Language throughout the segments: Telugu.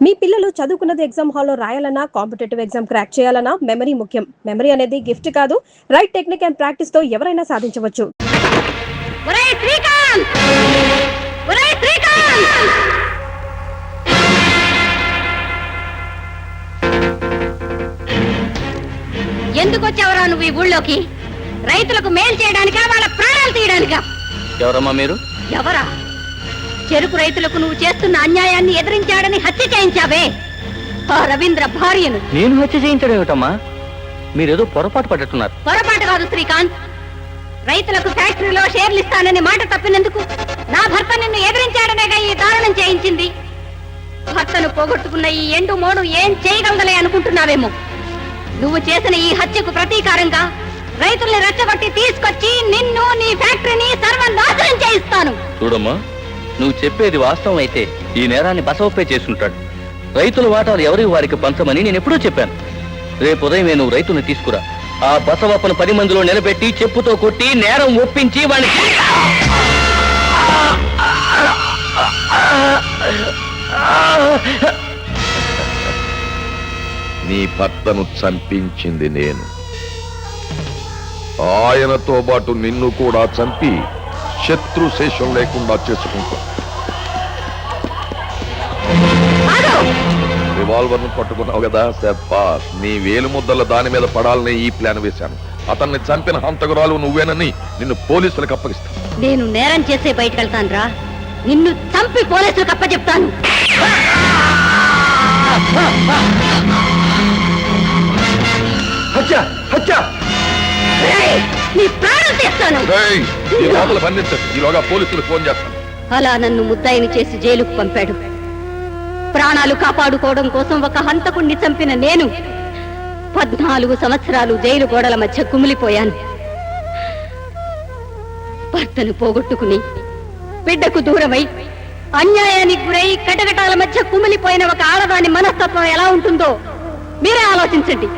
మీ పిల్లలు చదువుకున్నది ఎగ్జామ్ హాల్లో రాయాలన్నా కాంపిటేటివ్ ఎగ్జామ్ క్రాక్ చేయాలన్నా మెమరీ ముఖ్యం. మెమరీ అనేది గిఫ్ట్ కాదు, రైట్ టెక్నిక్ అండ్ ప్రాక్టీస్ తో ఎవరైనా సాధించవచ్చు. ఎందుకు వచ్చావరా నువ్వు ఈ ఊళ్ళోకి? రైతులకు మేలు చేయడానికా, వాళ్ళ ప్రాణాలు తీయడానికా? ఎవరమ్మా మీరు? ఎవరా? చెరుకు రైతులకు నువ్వు చేస్తున్న అన్యాయాన్ని ఎదిరించాడని హత్య చేయించావే ఆ రవీంద్ర భార్యను. నేను హత్య చేయించడం ఏమిటమ్మా? మీరేదో పొరపాటు పడ్డట్టున్నారు. పొరపాటు కాదు శ్రీకాంత్, రైతులకు ఫ్యాక్టరీలో షేర్లు ఇస్తానని మాట తప్పినందుకు నా భర్త నిన్ను ఎదిరించాడనేగా ఈ దారుణం చేయించింది. భర్తను పోగొట్టుకున్న ఈ ఎండు మోడు ఏం చేయగలదలే అనుకుంటున్నావేమో. నువ్వు చేసిన ఈ హత్యకు ప్రతీకారంగా రైతుల్ని రెచ్చగొట్టి తీసుకొచ్చి నిన్ను, నీ ఫ్యాక్టరీని సర్వనాశనం చేయిస్తాను. చూడమ్మా, నువ్వు చెప్పేది వాస్తవం అయితే ఈ నేరాన్ని బసవప్పే చేసుంటాడు. రైతుల వాటాలు ఎవరి వారికి పంచమని నేను ఎప్పుడూ చెప్పాను. రేపు ఉదయమే నువ్వు రైతుల్ని తీసుకురా. ఆ బసవప్పను 10 మందిలో నిలబెట్టి చెప్పుతో కొట్టి నేరం ఒప్పించి వాడిని నీ భర్తను చంపించింది నేను. ఆయనతో పాటు నిన్ను కూడా చంపి శత్రు శేషం లేకుండా చేసుకుంటా. రివాల్వర్ ను పట్టుకున్నావు కదా సెప్పాస్. నీ వేలు ముద్దల దాని మీద పడాలని ఈ ప్లాన్ వేశాను. అతన్ని చంపిన హంతకురాలు నువ్వేనని నిన్ను పోలీసులకు అప్పగిస్తాను. నేను నేరం చేసే బయటకు వెళ్తాను రా. నిన్ను చంపి పోలీసులకు అప్పచెప్తాను. నీ ప్రాణం తీస్తాను. ఈలోగా పోలీసులు ఫోన్ చేస్తాను. అలా నన్ను ముద్దాయిని చేసి జైలుకు పంపాడు. ప్రాణాలు కాపాడుకోవడం కోసం ఒక హంతకుణ్ణి చంపిన నేను 14 సంవత్సరాలు జైలు గోడల మధ్య కుమిలిపోయాను. భర్తను పోగొట్టుకుని బిడ్డకు దూరమై అన్యాయానికి గురై కటకటాల మధ్య కుమిలిపోయిన ఒక ఆడదాని మనస్తత్వం ఎలా ఉంటుందో మీరే ఆలోచించండి.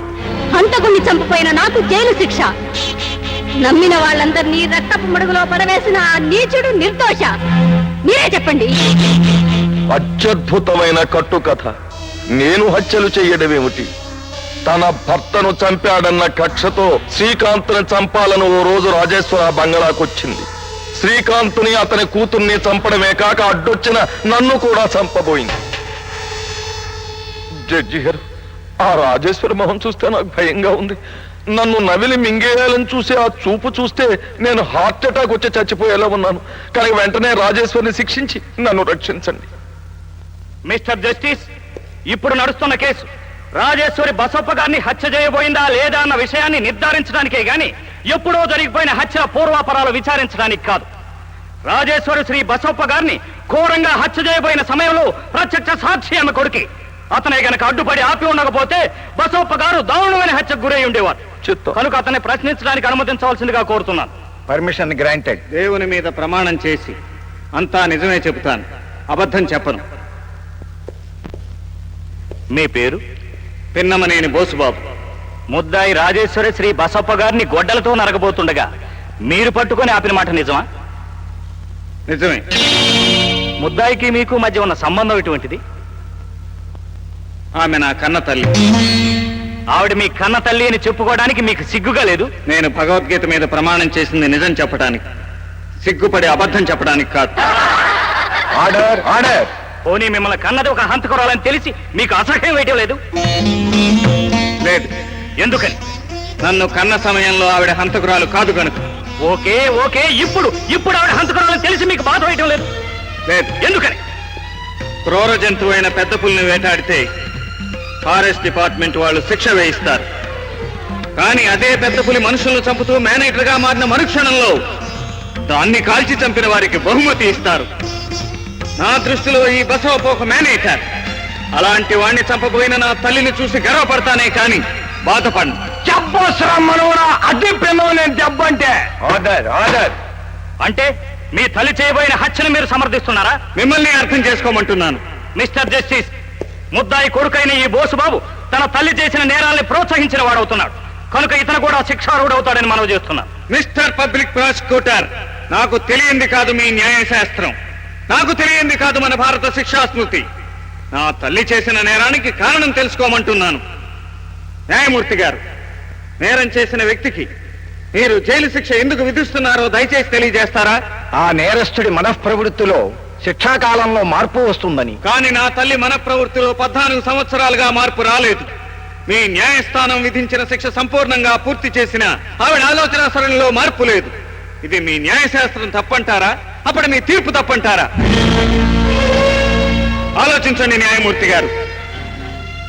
హంతకుణ్ణి చంపిపోయిన నాకు జైలు శిక్ష, నమ్మిన వాళ్ళందరినీ రక్తపు మడుగులో పడవేసిన ఆ నీచుడు నిర్దోష. మీరే చెప్పండి. అత్యద్భుతమైన కట్టుకథ. నేను హత్యలు చెయ్యడమేమిటి? తన భర్తను చంపాడన్న కక్షతో శ్రీకాంత్ని చంపాలని ఓ రోజు రాజేశ్వర బంగళాకొచ్చింది. శ్రీకాంత్ని అతని కూతుర్ని చంపడమే కాక అడ్డొచ్చిన నన్ను కూడా చంపబోయింది. జడ్జి గారు, ఆ రాజేశ్వర మొహం చూస్తే నాకు భయంగా ఉంది. నన్ను నవిలి మింగేయాలని చూసి ఆ చూపు చూస్తే నేను హార్ట్ అటాక్ వచ్చి చచ్చిపోయేలా ఉన్నాను. కానీ వెంటనే రాజేశ్వరిని శిక్షించి నన్ను రక్షించండి. మిస్టర్ జస్టిస్, ఇప్పుడు నడుస్తున్న కేసు రాజేశ్వరి బసప్ప గారిని హత్య చేయబోయిందా లేదా అన్న విషయాన్ని నిర్ధారించడానికే గాని ఎప్పుడో జరిగిపోయిన హత్యల పూర్వాపరాలు విచారించడానికి కాదు. రాజేశ్వరి శ్రీ బసప్ప గారిని ఘోరంగా హత్య చేయబోయిన సమయంలో ప్రత్యక్ష సాక్షి ఆమె కొడుకి. అతనే గనక అడ్డుపడి ఆపి ఉండకపోతే బసప్ప గారు దారుణమైన హత్యకు గురై ఉండేవారు. కనుక అతన్ని ప్రశ్నించడానికి అనుమతించవలసిందిగా కోరుతున్నాను. Permission granted. దేవుని మీద ప్రమాణం చేసి అంతా నిజమే చెబుతాను, అబద్ధం చెప్పను. మీ పేరు? పిన్నమనేని బోసుబాబు. ముద్దాయి రాజేశ్వరి శ్రీ బసప్ప గారిని గొడ్డలతో నరకబోతుండగా మీరు పట్టుకొని ఆపిన మాట నిజమా? నిజమే. ముద్దాయికి మీకు మధ్య ఉన్న సంబంధం ఎటువంటిది? ఆమె నా కన్న తల్లి. ఆవిడ మీ కన్న తల్లి అని చెప్పుకోవడానికి మీకు సిగ్గుగా లేదు? నేను భగవద్గీత మీద ప్రమాణం చేసింది నిజం చెప్పడానికి, సిగ్గుపడి అబద్ధం చెప్పడానికి కాదు. Order, order. పోనీ మిమ్మల్ని కన్నది ఒక హంతకురాలని తెలిసి మీకు అసహ్యం వేయటం లేదు? లేదు. ఎందుకని? నన్ను కన్న సమయంలో ఆవిడ హంతకురాలు కాదు కనుక. ఓకే ఓకే, ఇప్పుడు ఆవిడ హంతకురాలని తెలిసి మీకు బాధ వేయటం లేదు? లేదు. ఎందుకని? క్రూర జంతువు అయిన పెద్ద పులిని వేటాడితే ఫారెస్ట్ డిపార్ట్మెంట్ వాళ్ళు శిక్ష వేయిస్తారు. కానీ అదే పెద్ద పులి మనుషులను చంపుతూ మేనేటర్ గా మారిన మరుక్షణంలో దాన్ని కాల్చి చంపిన వారికి బహుమతి ఇస్తారు. నా దృష్టిలో ఈ బసవప్ప ఒక మేనేటర్. అలాంటి వాణ్ణి చంపబోయిన నా తల్లిని చూసి గర్వపడతానే కానీ బాధపడను. అంటే మీ తల్లి చేయబోయిన హత్యను మీరు సమర్థిస్తున్నారా? మిమ్మల్ని అర్థం చేసుకోమంటున్నాను. మిస్టర్ జస్టిస్, ముద్దాయి కొడుకైన ఈ బోసుబాబు తన తల్లి చేసిన నేరాల్ని ప్రోత్సహించిన వాడవుతున్నాడు కనుక ఇతను కూడా శిక్షార్హుడవుతాడని మనవి చేస్తున్నాను. మిస్టర్ పబ్లిక్ ప్రాసిక్యూటర్, నాకు తెలియంది కాదు మీ న్యాయశాస్త్రం, నాకు తెలియంది కాదు మన భారత శిక్షా స్మృతి. నా తల్లి చేసిన నేరానికి కారణం తెలుసుకోమంటున్నాను. న్యాయమూర్తి గారు, నేరం చేసిన వ్యక్తికి మీరు జైలు శిక్ష ఎందుకు విధిస్తున్నారో దయచేసి తెలియజేస్తారా? ఆ నేరస్తుడి మనఃప్రవృత్తిలో శిక్షాకాలంలో మార్పు వస్తుందని. కానీ నా తల్లి మనఃప్రవృత్తిలో 14 సంవత్సరాలుగా మార్పు రాలేదు. మీ న్యాయస్థానం విధించిన శిక్ష సంపూర్ణంగా పూర్తి చేసిన ఆవిడ ఆలోచన సరళిలో మార్పు లేదు. ఇది మీ న్యాయశాస్త్రం తప్పంటారా? అప్పుడు మీ తీర్పు తప్పంటారా? ఆలోచించండి న్యాయమూర్తి గారు.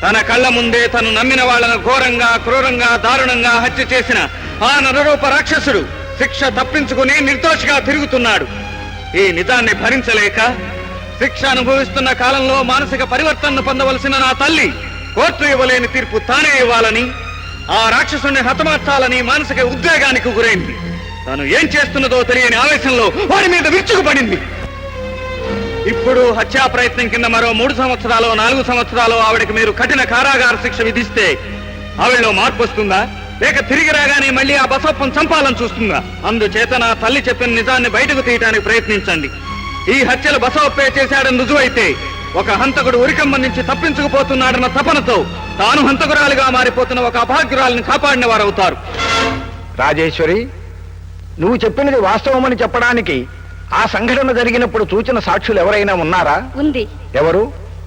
తన కళ్ళ ముందే తను నమ్మిన వాళ్ళను ఘోరంగా, క్రూరంగా, దారుణంగా హత్య చేసిన ఆ నరరూప రాక్షసుడు శిక్ష తప్పించుకుని నిర్దోషిగా తిరుగుతున్నాడు. ఈ నిజాన్ని భరించలేక శిక్ష అనుభవిస్తున్న కాలంలో మానసిక పరివర్తనను పొందవలసిన నా తల్లి కోర్టు ఇవ్వలేని తీర్పు తానే ఇవ్వాలని, ఆ రాక్షసుని హతమార్చాలని మానసిక ఉద్వేగానికి గురైంది. తాను ఏం చేస్తున్నదో తెలియని ఆవేశంలో వాడి మీద విరుచుకుపడింది. ఇప్పుడు హత్యా ప్రయత్నం కింద మరో 3 సంవత్సరాలు 4 సంవత్సరాలు ఆవిడకి మీరు కఠిన కారాగార శిక్ష విధిస్తే ఆవిడలో మార్పు వస్తుందా? లేక తిరిగి రాగానే మళ్ళీ ఆ బసప్పను చంపాలని చూస్తుందా? అందుచేత నా తల్లి చెప్పిన నిజాన్ని బయటకు తీయడానికి ప్రయత్నించండి. ఈ హత్యలు బసవప్పే చేశాడని రుజువైతే ఒక హంతకుడు ఉరికంబం నుంచి తప్పించుకుపోతున్నాడన్న తపనతో తాను హంతకురాలిగా మారిపోతున్న ఒక అభాగ్యురాలిని కాపాడిన వారవుతారు. రాజేశ్వరి, నువ్వు చెప్పినది వాస్తవమని చెప్పడానికి ఆ సంఘటన జరిగినప్పుడు చూచిన సాక్షులు ఎవరైనా ఉన్నారా? ఉంది. ఎవరు?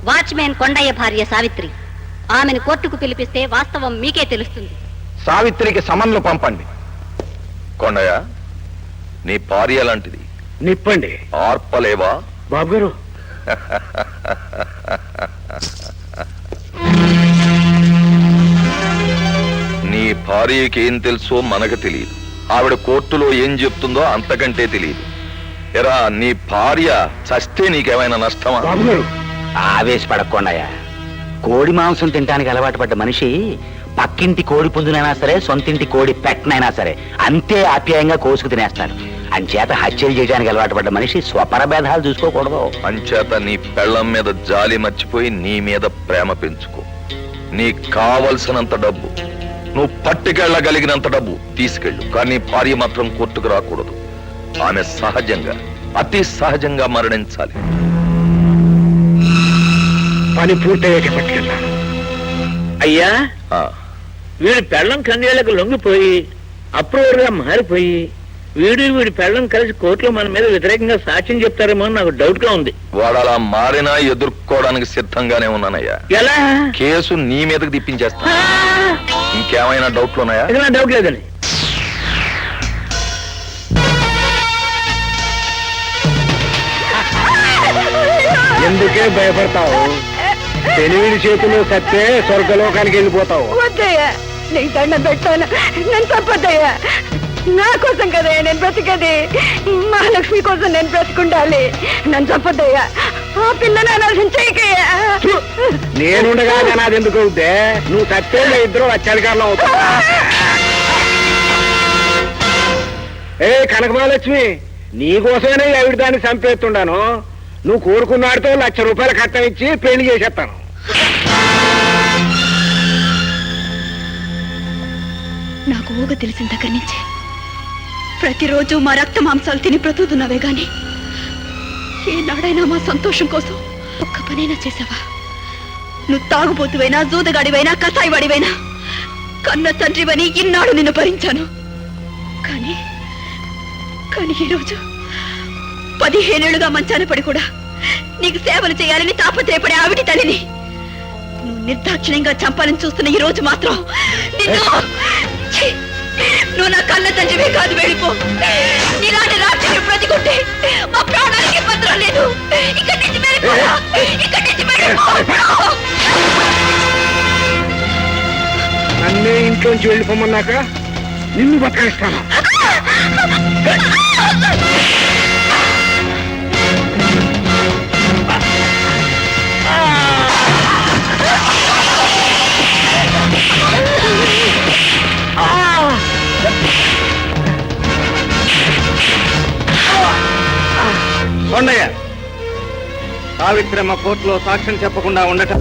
వాచ్మెన్ కొండయ్య భార్య సావిత్రి. ఆమెను కోర్టుకు పిలిపిస్తే వాస్తవం మీకే తెలుస్తుంది. సావిత్రికి సమన్లు పంపండి. కొండయ్య, నీ భార్య లాంటిది, నిప్పండి. ఆర్పలేవా? బాబు గారు, నీ భార్యకి ఏం తెలుసో మనకు తెలియదు. ఆవిడ కోర్టులో ఏం చెప్తుందో అంతకంటే తెలియదు. ఎరా, నీ భార్య చస్తే నీకేమైనా నష్టమా? బాబు గారు, ఆవేశపడకుండాయా. కోడి మాంసం తినడానికి అలవాటు పడ్డ మనిషి పక్కింటి కోడి పుంజునైనా సరే, సొంతింటి కోడి పెట్టనైనా సరే అంతే ఆప్యాయంగా కోసుకు తినేస్తాడు. అంచేత హత్యలు చేయడానికి అలవాటు పడ్డ మనిషి స్వపరభేదాలు చూసుకోకూడదు. అంచేత నీ పెళ్ళం మీద జాలి మర్చిపోయి నీ మీద ప్రేమ పెంచుకో. నీకు కావలసినంత డబ్బు, నువ్వు పట్టుకెళ్ళగలిగినంత డబ్బు తీసుకెళ్ళు. కానీ భార్య మాత్రం కోర్టుకు రాకూడదు. ఆమె సహజంగా, అతి సహజంగా మరణించాలి. పని పూర్తయ్యాక పట్టుకెళ్ళాను. అయ్యా, ఆ, వీడి పెళ్ళం కందేళ్లకు లొంగిపోయి అప్రూవర్గా మారిపోయి వీడి పెళ్ళం కలిసి కోర్టులో మన మీద వ్యతిరేకంగా సాక్ష్యం చెప్తారేమో అని నాకు డౌట్ గా ఉంది. వాడు అలా మారినా ఎదుర్కోవడానికి సిద్ధంగానే ఉన్నానయ్యా. ఎలా? కేసు నీ మీదకి తిప్పించేస్తా. ఇంకేమైనా డౌట్లు ఉన్నాయా? ఇది నా డౌట్ లేదని. ఎందుకే భయపడతావు? తెలివిడి చేతిలో సత్తే స్వర్గలోకానికి వెళ్ళిపోతావు. వద్దయ్యా, నీకు దండం పెట్టాను. నన్ను తప్పద్దయ్యా. నా కోసం కదయ్యా నేను బ్రతికది. మహాలక్ష్మి కోసం నేను బ్రతికుండాలి. నన్ను తప్పద్దయ్యా. ఆ పిల్లని అనాల్సిన చేయకయ్యా. నేనుండగా నాది ఎందుకు అవుతే? నువ్వు సత్తే ఇద్దరు అత్యధికారులు అవుతావు. ఏ కనకమహాలక్ష్మి, నీకోసమే ఆవిడ దాన్ని చంపేస్తుండాను. నువ్వు కోరుకున్నాడితో 1,00,000 రూపాయలు కట్టం ఇచ్చి పెళ్లి చేసేస్తాను. నాకు ఊగ తెలిసిన దగ్గర నుంచి ప్రతిరోజు మా రక్త మాంసాలు తిని బ్రతుకుతున్నావే గాని ఈనాడైనా మా సంతోషం కోసం ఒక్క పనైనా చేసావా? నువ్వు తాగుబోతువైనా, జూదగాడివైనా, కసాయివాడివైనా కన్న తండ్రివని ఇన్నాడు నిన్ను భరించాను. కానీ ఈరోజు 15 ఏళ్లుగా మంచాన పడి కూడా నీకు సేవలు చేయాలని తాపత్రయపడే ఆవిడి తల్లిని నువ్వు నిర్దాక్షిణ్యంగా చంపాలని చూస్తున్న ఈ రోజు మాత్రం నిన్ను ఛీ! నువ్వు నా కన్న తండ్రివే కాదు, వెళ్ళిపో. నీలాంటి రాక్షసుని బ్రతికుంటే మా ప్రాణానికి భద్రం లేదు. ఇక్కడి నుంచి వెళ్ళిపో. ఇక్కడి నుంచి వెళ్ళిపో. నన్నే ఇంట్లోంచి వెళ్ళిపోమన్నాక నిన్ను బతకనిస్తాను. కొండయ్య, సావిత్రమ్మ కోర్టులో సాక్ష్యం చెప్పకుండా ఉండటం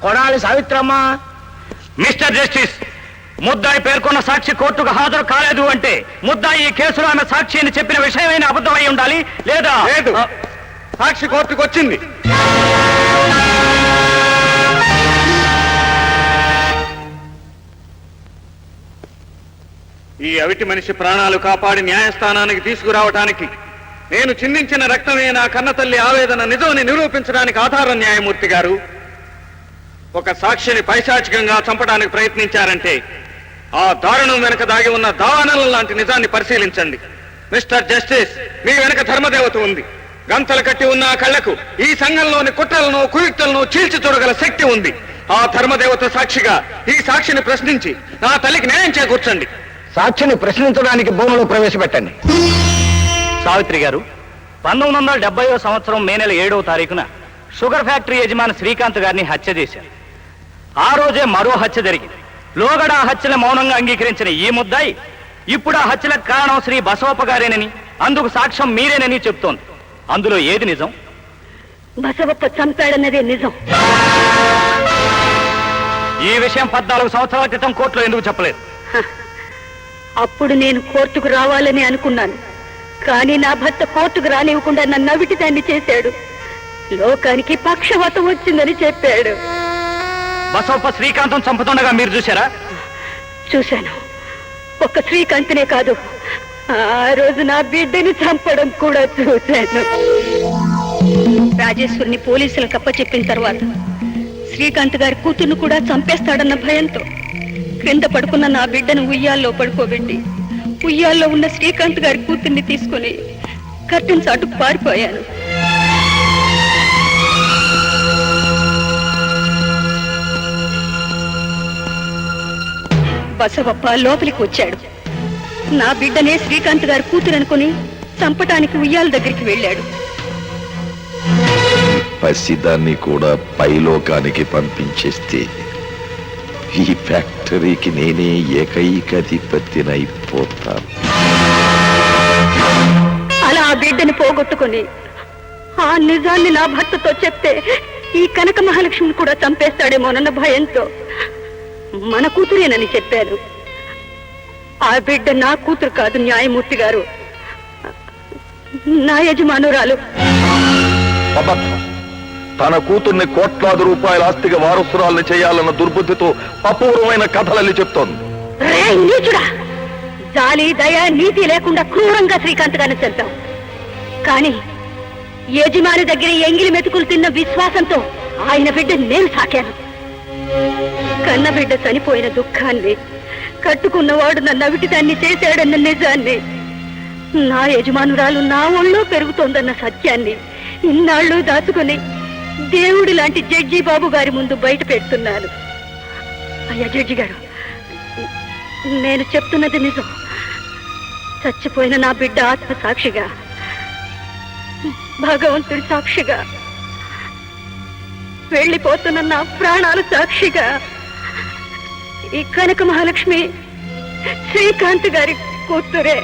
కొడాలి సావిత్రమ్మ. మిస్టర్ జస్టిస్, ముద్దాయి పేర్కొన్న సాక్షి కోర్టుకు హాజరు కాలేదు అంటే ముద్దాయి ఈ కేసులో ఆమె సాక్షి అని చెప్పిన విషయమైన అబద్ధమై ఉండాలి, లేదా లేదు, సాక్షి కోర్టుకు వచ్చింది. ఈ అవిటి మనిషి ప్రాణాలు కాపాడి న్యాయస్థానానికి తీసుకురావటానికి నేను చిందించిన రక్తమే నా కన్నతల్లి ఆవేదన నిజమని నిరూపించడానికి ఆధారం న్యాయమూర్తి గారు. ఒక సాక్షిని పైశాచికంగా చంపడానికి ప్రయత్నించారంటే ఆ దారుణం వెనుక దాగి ఉన్న దావానలం లాంటి నిజాన్ని పరిశీలించండి. మిస్టర్ జస్టిస్, మీ వెనుక ధర్మదేవత ఉంది. గంతలు కట్టి ఉన్న ఆ కళ్లకు ఈ సంఘంలోని కుట్రలను కుయుక్తులను చీల్చి చూడగల శక్తి ఉంది. ఆ ధర్మదేవత సాక్షిగా ఈ సాక్షిని ప్రశ్నించి నా తల్లికి న్యాయం చేకూర్చండి. సాక్షిని ప్రశ్నించడానికి భూమిలో ప్రవేశపెట్టండి. సావిత్రి గారు, 1970వ సంవత్సరం మే నెల 7వ తారీఖున షుగర్ ఫ్యాక్టరీ యజమాని శ్రీకాంత్ గారిని హత్య చేశారు. ఆ రోజే మరో హత్య జరిగింది. లోగడ ఆ హత్యను మౌనంగా అంగీకరించిన ఈ ముద్దాయి ఇప్పుడు ఆ హత్యలకు కారణం శ్రీ బసవప్ప గారేనని, అందుకు సాక్ష్యం మీరేనని చెప్తోంది. అందులో ఏది నిజం? బసవప్ప చంపాడన్నదే నిజం. ఈ విషయం 14 సంవత్సరాల క్రితం కోర్టులో ఎందుకు చెప్పలేదు? అప్పుడు నేను కోర్టుకు రావాలని అనుకున్నాను, కానీ నా భర్త కోర్టుకు రానివ్వకుండా నన్ను అవిటి దాన్ని చేశాడు. లోకానికి పక్షవాతం వచ్చిందని చెప్పాడు. బసవప్ప శ్రీకాంతం చంపుతుండగా మీరు చూశారా? చూశాను. ఒక్క శ్రీకాంత్నే కాదు, ఆ రోజు నా బిడ్డని చంపడం కూడా చూశాను. రాజేశ్వరిని పోలీసులకు అప్పచెప్పిన తర్వాత శ్రీకాంత్ గారి కూతుర్ను కూడా చంపేస్తాడన్న భయంతో క్రింద పడుకున్న నా బిడ్డను ఉయ్యాల్లో పడుకోబెట్టి ఉయ్యాల్లో ఉన్న శ్రీకాంత్ గారి కూతుర్ని తీసుకుని కర్టెన్ చాటుకు పారిపోయాను. బసవప్ప లోపలికి వచ్చాడు. నా బిడ్డనే శ్రీకాంత్ గారి కూతురు అనుకుని చంపటానికి ఉయ్యాల దగ్గరికి వెళ్ళాడు. పసిదాన్ని కూడా పైలోకానికి పంపించేస్తే ఈ ఫ్యాక్టరీకి నేనే ఏకైక అధిపతినైపోతాను. అలా ఆ బిడ్డని పోగొట్టుకుని ఆ నిజాన్ని నా భర్తతో చెప్తే ఈ కనక మహాలక్ష్మిని కూడా చంపేస్తాడేమోనన్న భయంతో మన కూతురేనని చెప్పాను. ఆ బిడ్డ నా కూతురు కాదు న్యాయమూర్తి గారు, నా యజమానురాలు. అబద్ధం. తన కూతుర్ని కోట్లాది రూపాయల ఆస్తిగా వారసురాల్ని చేయాలన్న దుర్బుద్ధితో అపూర్వమైన కథలని చెప్తోంది. నీచుడా, జాలి దయ నీతి లేకుండా క్రూరంగా శ్రీకాంత్ గారిని చంపాం. కానీ యజమాని దగ్గర ఎంగిలి మెతుకులు తిన్న విశ్వాసంతో ఆయన బిడ్డ నేను సాకాను. కన్న బిడ్డ చనిపోయిన దుఃఖాన్ని, కట్టుకున్నవాడు నన్ను అవిటి దాన్ని చేశాడన్న నిజాన్ని, నా యజమానురాలు నా ఒళ్ళో పెరుగుతోందన్న సత్యాన్ని ఇన్నాళ్ళు దాచుకుని దేవుడి లాంటి జడ్జి బాబు గారి ముందు బయట పెడుతున్నాను. అయ్యా జడ్జి గారు, నేను చెప్తున్నది నిజం. చచ్చిపోయిన నా బిడ్డ ఆత్మ సాక్షిగా, భగవంతుడి సాక్షిగా, వెళ్ళిపోతున్న నా ప్రాణాలు సాక్షిగా ఈ కనక మహాలక్ష్మి శ్రీకాంత్ గారి కూతురే.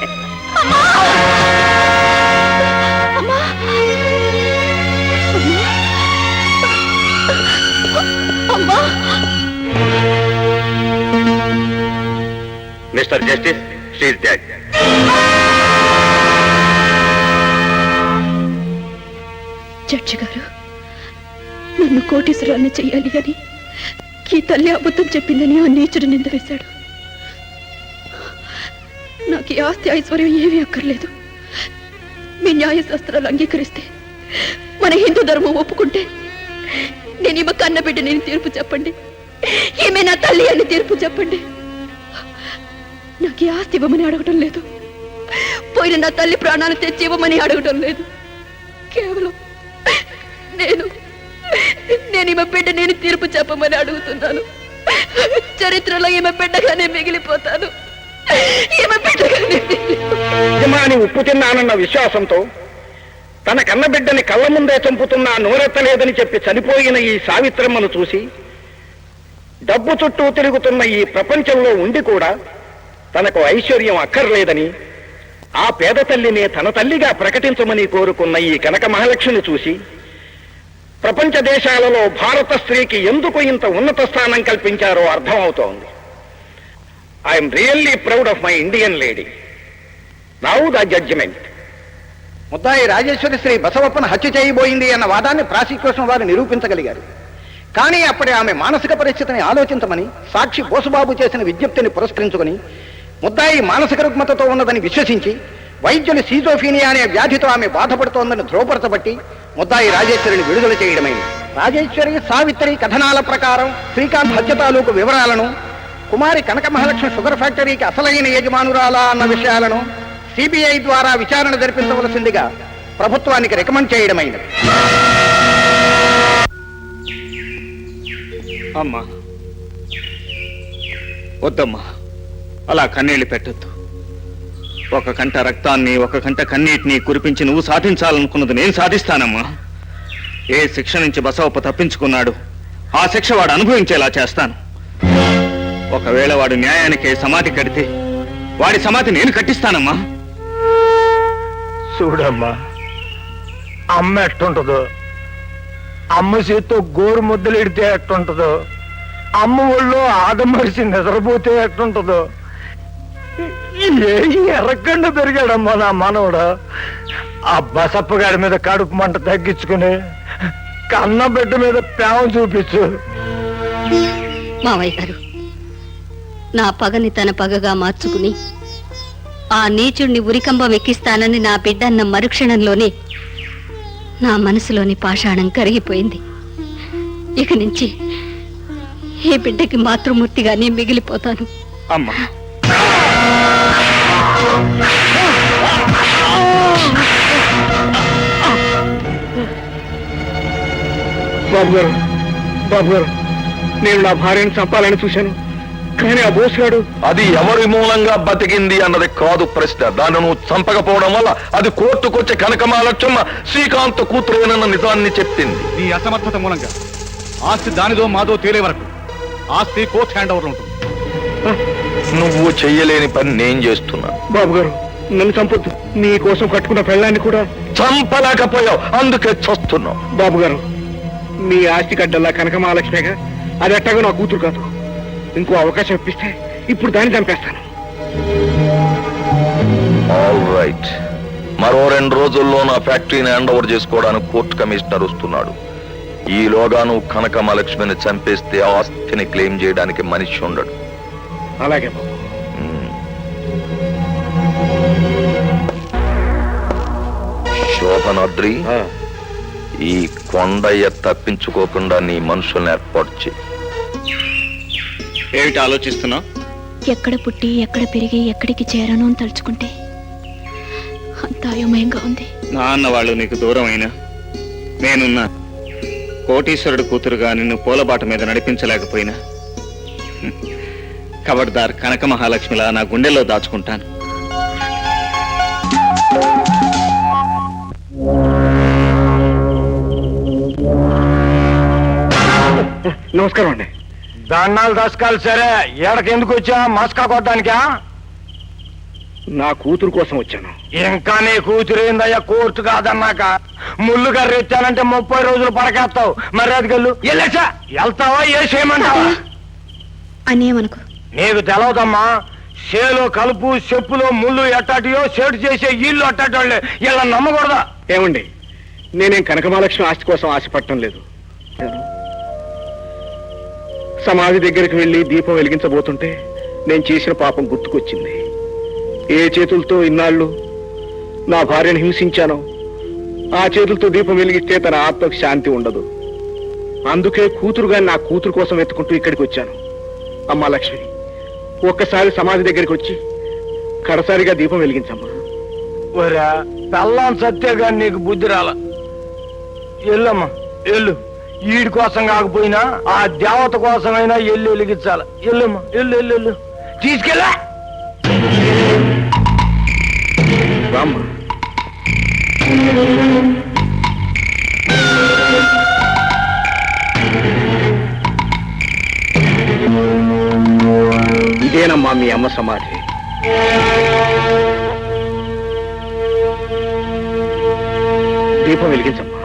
Mister justice, she is dead. Judge గారు, నన్ను కోటీశ్వరాన్ని చెయ్యాలి అని ఈ తల్లి అబద్ధం చెప్పిందని ఆ నీచుడు నింద వేశాడు. నాకు ఈ ఆస్తి ఐశ్వర్యం ఏమీ అక్కర్లేదు. మీ న్యాయశాస్త్రాలు అంగీకరిస్తే, మన హిందూ ధర్మం ఒప్పుకుంటే నేను ఈమె కన్న బిడ్డ నేను తీర్పు చెప్పండి, ఈమె నా తల్లి అని తీర్పు చెప్పండి. నాకు ఈ ఆస్తి ఇవ్వమని అడగటం లేదు, పోయిన నా తల్లి ప్రాణాలు తెచ్చి ఇవ్వమని అడగటం లేదు. కేవలం నేను ఈమె బిడ్డ నేను తీర్పు చెప్పమని అడుగుతున్నాను. చరిత్రలో ఈమె బిడ్డగానే మిగిలిపోతాను. ఈమె బిడ్డగానే యజమాని ఉప్పు తిన్నానన్న విశ్వాసంతో తన కన్న బిడ్డని కళ్ళ ముందే చంపుతున్నా నోరెత్తలేదని చెప్పి చనిపోయిన ఈ సావిత్రమ్మను చూసి, డబ్బు చుట్టూ తిరుగుతున్న ఈ ప్రపంచంలో ఉండి కూడా తనకు ఐశ్వర్యం అక్కర్లేదని ఆ పేద తల్లినే తన తల్లిగా ప్రకటించమని కోరుకున్న ఈ కనక మహాలక్ష్మిని చూసి ప్రపంచ దేశాలలో భారత స్త్రీకి ఎందుకు ఇంత ఉన్నత స్థానం కల్పించారో అర్థమవుతోంది. I'm really proud of my Indian lady. Now the judgement. ముద్దాయి రాజేశ్వరి శ్రీ బసవప్పను హత్య చేయబోయింది అన్న వాదాన్ని ప్రాసిక్యూషన్ వారు నిరూపించగలిగారు. కానీ అప్పుడే ఆమె మానసిక పరిస్థితిని ఆలోచించమని సాక్షి బోసుబాబు చేసిన విజ్ఞప్తిని పురస్కరించుకుని ముద్దాయి మానసిక రుగ్మతతో ఉన్నదని విశ్వసించి వైద్యులు సీజోఫీనియా అనే వ్యాధితో ఆమె బాధపడుతోందని ధ్రువపరచబట్టి ముద్దాయి రాజేశ్వరిని విడుదల చేయడమైంది. రాజేశ్వరి సావిత్రి కథనాల ప్రకారం శ్రీకాంత్ హత్య తాలూకు వివరాలను, కుమారి కనక మహాలక్ష్మి షుగర్ ఫ్యాక్టరీకి అసలైన యజమానురాలా అన్న విషయాలను సిబిఐ ద్వారా విచారణ జరిపించవలసిందిగా ప్రభుత్వానికి రికమెండ్ చేయడమైనది. అమ్మా, వద్దమ్మా, అలా కన్నీళ్లు పెట్టద్దు. ఒక కంట రక్తాన్ని, ఒక కంట కన్నీటిని కురిపించి నువ్వు సాధించాలనుకున్నది నేను సాధిస్తానమ్మా. ఏ శిక్ష నుంచి బసవప్ప తప్పించుకున్నాడు ఆ శిక్ష వాడు అనుభవించేలా చేస్తాను. ఒకవేళ వాడు న్యాయానికి సమాధి కడితే వాడి సమాధి నేను కట్టిస్తానమ్మా. చూడమ్మా, అమ్మ ఎట్టుంటుందో, అమ్మ చేత్తో గోరు ముద్దలు ఇడితే ఎట్టుంటుందో, అమ్మ ఒళ్ళో ఆదమరిసి నిద్రపోతే ఎట్టుంటుందో, ఎర్రగండ పెరిగాడమ్మా నా మనవడు. ఆ బసప్ప గారి మీద కడుపు మంట తగ్గించుకుని కన్న బిడ్డ మీద ప్రేమ చూపించు. మావయ్య గారు, నా పగని తన పగగా మార్చుకుని ఆ నీచుణ్ణి ఉరికంబం ఎక్కిస్తానని నా బిడ్డ అన్న మరుక్షణంలోనే నా మనసులోని పాషాణం కరిగిపోయింది. ఇక నుంచి ఈ బిడ్డకి మాతృమూర్తిగానే మిగిలిపోతాను. అమ్మా, బాబు గారు, నేను నా భార్యను చంపాలని చూశాను, కానీ ఆ బోసుగాడు. అది ఎవరి మూలంగా బతికింది అన్నది కాదు ప్రశ్న. దాన్ని నువ్వు చంపకపోవడం వల్ల అది కోర్టుకొచ్చే కనకమాలక్ష్మ శ్రీకాంత్ కూతురేనన్న నిజాన్ని చెప్పింది. నీ అసమర్థత మూలంగా ఆస్తి దానిదో మాదో తేలే వరకు ఆస్తి కోర్టు హ్యాండ్ ఓవర్ ఉంటుంది. నువ్వు చెయ్యలేని పని నేను చేస్తున్నా. బాబు గారు, నన్ను చంపొద్దు. నీ కోసం కట్టుకున్న పెళ్ళాన్ని కూడా చంపలేకపోయావు, అందుకే చస్తున్నావు. బాబు గారు, మీ ఆస్తి గడ్డల్లా కనకమహాలక్ష్మిగా అది ఎట్టగా నా కూతురు కాదు. ఇంకో అవకాశం ఇప్పిస్తే ఇప్పుడు దాన్ని చంపేస్తాను. All right. మరో 2 రోజుల్లో నా ఫ్యాక్టరీని హ్యాండ్ ఓవర్ చేసుకోవడానికి కోర్టు కమిషనర్ వస్తున్నాడు. ఈలోగా నువ్వు కనకమహాలక్ష్మిని చంపేస్తే ఆ ఆస్తిని క్లెయిమ్ చేయడానికి మనిషి ఉండడు. అలాగే బాబు. శోభనాద్రి, ఈ కొండయ్య తప్పించుకోకుండా నీ మనుషుల్ని ఏర్పాటు చేయి. ఏమిటి ఆలోచిస్తున్నావు? ఎక్కడ పుట్టి ఎక్కడ పెరిగి ఎక్కడికి చేరాను అని తలుచుకుంటే అంత అయోమయంగా ఉంది. నాన్న వాళ్ళు నీకు దూరం అయినా నేనున్నా. కోటీశ్వరుడు కూతురుగా నిన్ను పూలబాట మీద నడిపించలేకపోయినా కబడ్దార్ కనక మహాలక్ష్మిలా నా గుండెల్లో దాచుకుంటాను. నమస్కారం అండి. దండాలు దశకాలు సరే, ఎడకెందుకు వచ్చా? మస్కా కొట్టడానికా? నా కూతురు కోసం వచ్చాను. ఇంకా నీ కూతురేందయ్యా కోర్టు కాదన్నాక? ముళ్ళు కర్ర ఎత్తానంటే 30 రోజులు పడకేస్తావు. మరి అదిగల్లు వెళ్ళేసా వెళ్తావా? ఏ చేయమంటావా? అనేమనుకో, నీకు తెలవదమ్మా. చేలో కలుపు, చెప్పులో ముళ్ళు ఎట్టాటియో, సేటు చేసే ఇల్లు అట్టాటోళ్ళే. ఇలా నమ్మకూడదా? ఏమండి, నేనేం కనకమహాలక్ష్మి ఆస్తి కోసం ఆశపడటం లేదు. సమాధి దగ్గరికి వెళ్లి దీపం వెలిగించబోతుంటే నేను చేసిన పాపం గుర్తుకొచ్చింది. ఏ చేతులతో ఇన్నాళ్ళు నా భార్యను హింసించానో ఆ చేతులతో దీపం వెలిగిస్తే తన ఆత్మకు శాంతి ఉండదు. అందుకే కూతురుగా నా కూతురు కోసం వెతుకుంటూ ఇక్కడికి వచ్చాను. అమ్మా లక్ష్మి, ఒక్కసారి సమాధి దగ్గరికి వచ్చి కడసారిగా దీపం వెలిగించమ్మా. ఒరా పెళ్ళాం సత్యగా నీకు బుద్ధి రాల. ఎల్లమ్మా ఎల్లు. ఈడి కోసం కాకపోయినా ఆ దేవత కోసమైనా ఎల్లు వెలిగించాల. ఎల్లమ్మా ఎల్లు ఎల్లు ఎల్లు. తీసుకెళ్ళా రామ్మా. ఇదేనమ్మా మీ అమ్మ సమాధి. దీపం వెలిగించమ్మా.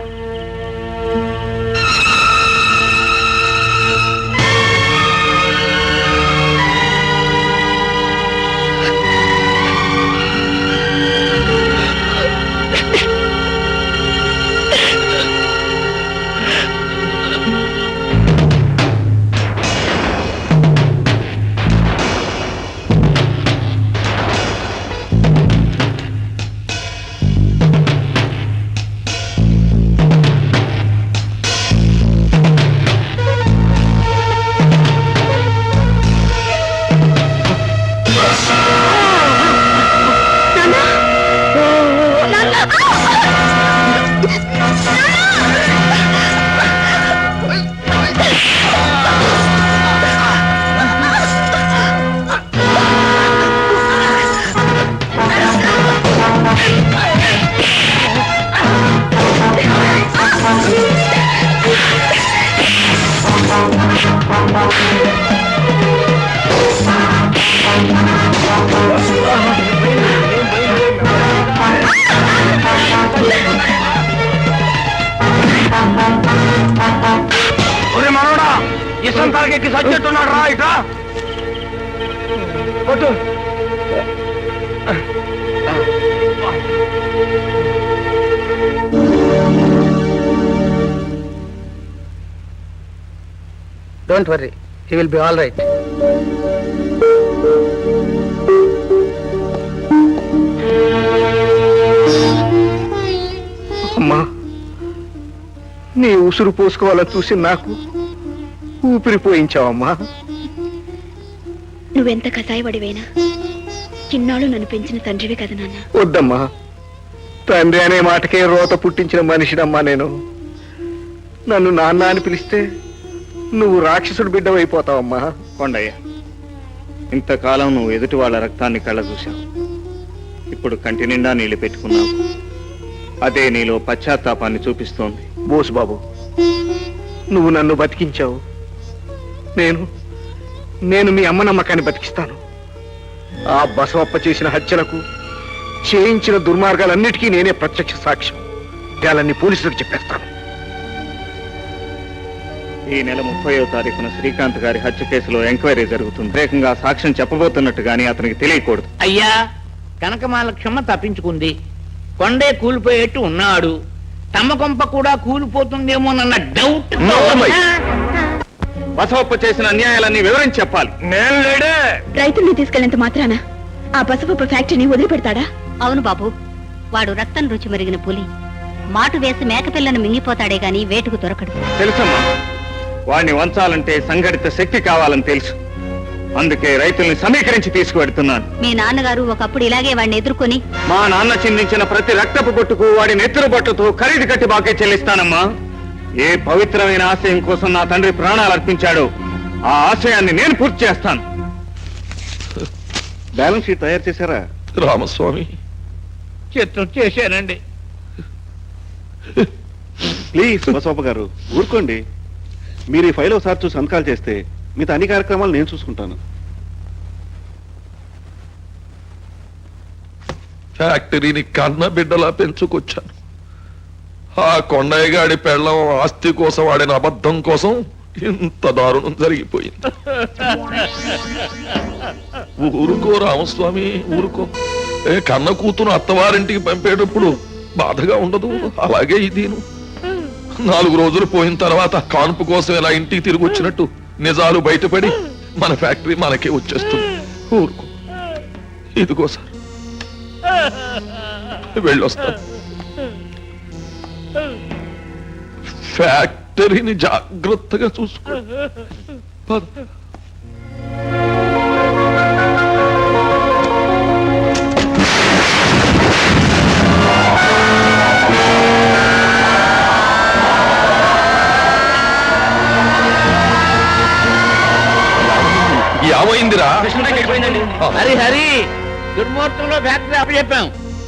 తలకెక్కి సచ్చెట్టున్నాడు రా ఇట్రా కొట్టు don't worry he will be all right. అమ్మా నీ ఉసురు పోసుకోవాలని చూసి నాకు ఊపిరి పోయించావమ్మా. నువ్వెంత కసాయపడివైనా చిన్నాళ్ళు నన్ను పెంచిన తండ్రివే కదా నాన్న. వద్దమ్మా, తండ్రి అనే మాటకే రోత పుట్టించిన మనిషినమ్మా నేను. నన్ను నాన్న అని పిలిస్తే నువ్వు రాక్షసుడు బిడ్డవైపోతావమ్మా. కొండయ్య, ఇంతకాలం నువ్వు ఎదుటి వాళ్ళ రక్తాన్ని కళ్ళ చూశావు, ఇప్పుడు కంటి నిండా నీళ్లు పెట్టుకున్నావు. అదే నీలో పశ్చాత్తాపాన్ని చూపిస్తోంది. బోసు బాబు, నువ్వు నన్ను బతికించావు, నేను మీ అమ్మ నమ్మకాన్ని బతికిస్తాను. ఆ బసవప్ప చేసిన హత్యలకు, చేయించిన దుర్మార్గాలన్నిటికీ నేనే ప్రత్యక్ష సాక్ష్యం. వాళ్ళని పోలీసులకు చెప్పేస్తాను. ఈ నెల 30వ తారీఖున శ్రీకాంత్ గారి హత్య కేసులో ఎంక్వైరీ జరుగుతుంది. ప్రత్యేకంగా సాక్ష్యం చెప్పబోతున్నట్టు గానీ అతనికి తెలియకూడదు. అయ్యా, కనకమాల క్షమ తప్పించుకుంది. కొండే కూలిపోయేట్టు ఉన్నాడు. తమ కొంప కూడా కూలిపోతుందేమోనన్న డౌట్. బసవప్ప చేసిన అన్యాయాలన్నీ వివరించి చెప్పాలి. నేను లేడే. రైతుల్ని తీసుకెళ్లేంత మాత్రాన ఆ బసవప్ప ఫ్యాక్టరీని వదిలిపెడతాడా? అవును బాబు, వాడు రక్తం రుచి మరిగిన పులి. మాటు వేసి మేకపిల్లను మింగిపోతాడే గాని వేటుకు దొరకడు. తెలుసమ్మా, వాడిని వంచాలంటే సంఘటిత శక్తి కావాలని తెలుసు. అందుకే రైతుల్ని సమీకరించి తీసుకువెడుతున్నాను. మీ నాన్నగారు ఒకప్పుడు ఇలాగే వాడిని ఎదుర్కొని మా నాన్న చిందించిన ప్రతి రక్తపు బొట్టుకు వాడి నెత్తురు బొట్టుతో ఖరీదు కట్టి బాకే చెల్లిస్తానమ్మా. ఏ పవిత్రమైన ఆశయం కోసం నా తండ్రి ప్రాణాలు అర్పించాడో ఆ ఆశయాన్ని నేను పూర్తి చేస్తాను. బ్యాలెన్స్ షీట్ తయారు చేశారా? రామస్వామి, చిత్రం చేశానండి. ప్లీజ్ బసవప్ప గారు ఊరుకోండి. మీరు ఈ ఫైల్ ఒకసారి చూసి సంతకాలు చేస్తే మిగతా అన్ని కార్యక్రమాలు నేను చూసుకుంటాను. ఫ్యాక్టరీని కన్న బిడ్డలా పెంచుకొచ్చాను. ఆ కొండయ్య గాడి పెళ్ళం ఆస్తి కోసం ఆడిన అబద్ధం కోసం ఇంత దారుణం జరిగిపోయింది. ఊరుకో రామస్వామి, ఊరుకో. కన్న కూతురు అత్తవారింటికి పంపేటప్పుడు బాధగా ఉండదు, అలాగే ఇదిను. 4 రోజులు పోయిన తర్వాత కాన్పు కోసం ఇలా ఇంటికి తిరిగి వచ్చినట్టు నిజాలు బయటపడి మన ఫ్యాక్టరీ మనకే వచ్చేస్తుంది. ఊరుకో. ఇదిగో సార్, వెళ్ళొస్తాను. ఫ్యాక్టరీని జాగ్రత్తగా చూసుకో. పద. ఏమైందిరా? హరి హరి, దుర్ముహూర్తంలో ఫ్యాక్టరీ అప్పచెప్పాం.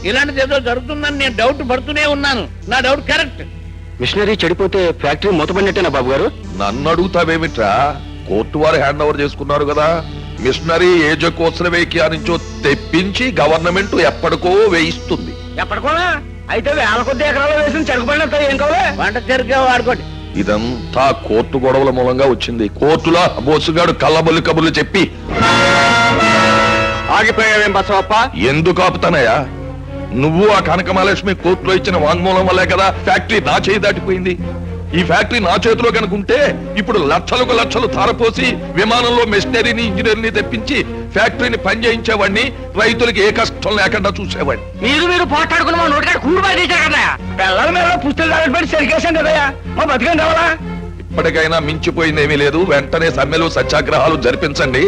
ఇలాంటిది ఏదో జరుగుతుందని నేను డౌట్ పడుతూనే ఉన్నాను. నా డౌట్ కరెక్ట్. మిషనరీ చెడిపోతే ఫ్యాక్టరీ మూతపడినట్టేనా బాబు గారు? నన్ను అడుగుతావేమిట్రా? కోర్టు వారు హ్యాండ్ ఓవర్ చేసుకున్నారు కదా. మిషనరీ ఏజో కోసవేకియా నుంచో తెప్పించి గవర్నమెంట్ ఎప్పటికో వేయిస్తుంది. ఎప్పటికోనా? అయితే 1000 కొద్ది ఎకరాలు వేసిన చెరుకుపడినంత ఏం కావాలి? వంట చెరుకే వాడుకోండి. ఇదంతా కోర్టు గొడవల మూలంగా వచ్చింది. కోర్టులో బోసుగాడు కళ్ళబొల్లి కబుర్లు చెప్పి ఆగిపోయావేం బసవప్ప? ఎందుకు ఆపుతానయ్యా? నువ్వు ఆ కనకమహాలక్ష్మి కోర్టులో ఇచ్చిన వాంగ్మూలం వల్లే కదా ఫ్యాక్టరీ నా చేయి దాటిపోయింది. ఈ ఫ్యాక్టరీ నా చేతిలో కనుకుంటే ఇప్పుడు లక్షలకు లక్షలు తారపోసి విమానంలో మెషినరీని, ఇంజనీర్ని తెప్పించి ఫ్యాక్టరీని పనిచేయించేవాడిని, రైతులకి ఏ కష్టం లేకుండా చూసేవాడిని. మీరు పోట్లాడుకున్న మా నోటికాడ కూడు బాధేశారు కదా. పిల్లల మీద పుస్తకాలు దాటిపడి సరికేశాం కదయ్యా. మా బతికం కావాలా? ఇప్పటికైనా మించిపోయిందేమీ లేదు. వెంటనే సమ్మెలు, సత్యాగ్రహాలు జరిపించండి.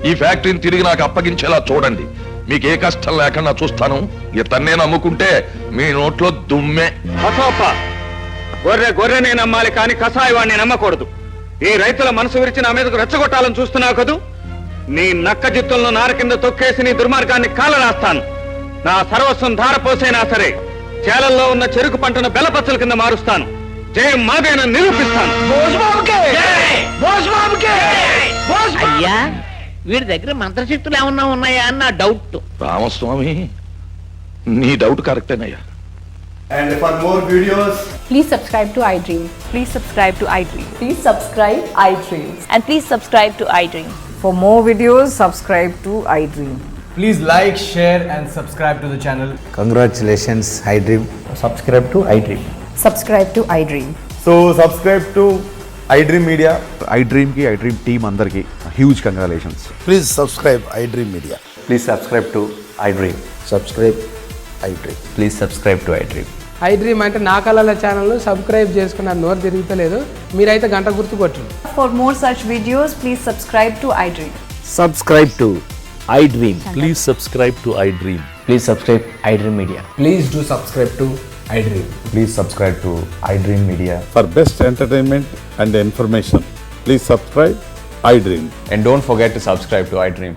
ఈ ఫ్యాక్టరీని తిరిగి నాకు అప్పగించేలా చూడండి. మీకు ఏ కష్టం లేకుండా చూస్తాను. ఇతన్నే నమ్ముకుంటే మీ నోట్లో దుమ్మే. బసవప్ప, గొర్రెనే నమ్మాలి కానీ కసాయవాణ్ణి నమ్మకూడదు. ఈ రైతుల మనసు విరిచి నా మీదకు రెచ్చగొట్టాలని చూస్తున్నావు కదూ? నీ నక్క జిత్తులను నార కింద తొక్కేసి నీ దుర్మార్గాన్ని కాలరాస్తాను. నా సర్వస్వం ధారపోసైనా సరే చేలల్లో ఉన్న చెరుకు పంటను బెల్లపచ్చల కింద మారుస్తాను. జయం మాదేనని నిరూపిస్తాను. అయ్యా, వీడి దగ్గర మంత్రశక్తులు ఏమన్నా ఉన్నాయా అని నా డౌట్. రామస్వామి, నీ doubt కరెక్టేనయ్యా. And for more videos, Please subscribe to iDream. Please subscribe to iDream. Please subscribe iDream. And please subscribe to iDream. For more videos, subscribe to iDream. Please like, share and subscribe to the channel. Congratulations, iDream. Subscribe to iDream. Subscribe to iDream. So subscribe to iDream Media. iDream కి iDream టీమ్ అందరికి huge congratulations. Please subscribe iDream Media. Please subscribe to iDream. Subscribe iDream. Please subscribe to iDream. iDream అంటే నా కళల ఛానల్ సబ్స్క్రైబ్ చేసుకున్న నోరు తిరుగుతలేదు, మీరైతే గంట గుర్తు కొట్టండి. For more such videos, please subscribe to iDream. Subscribe to iDream. Please subscribe to iDream. Please subscribe iDream Media. Please do subscribe to iDream. Please subscribe to iDream Media. For best entertainment and information, please subscribe iDream. And don't forget to subscribe to iDream.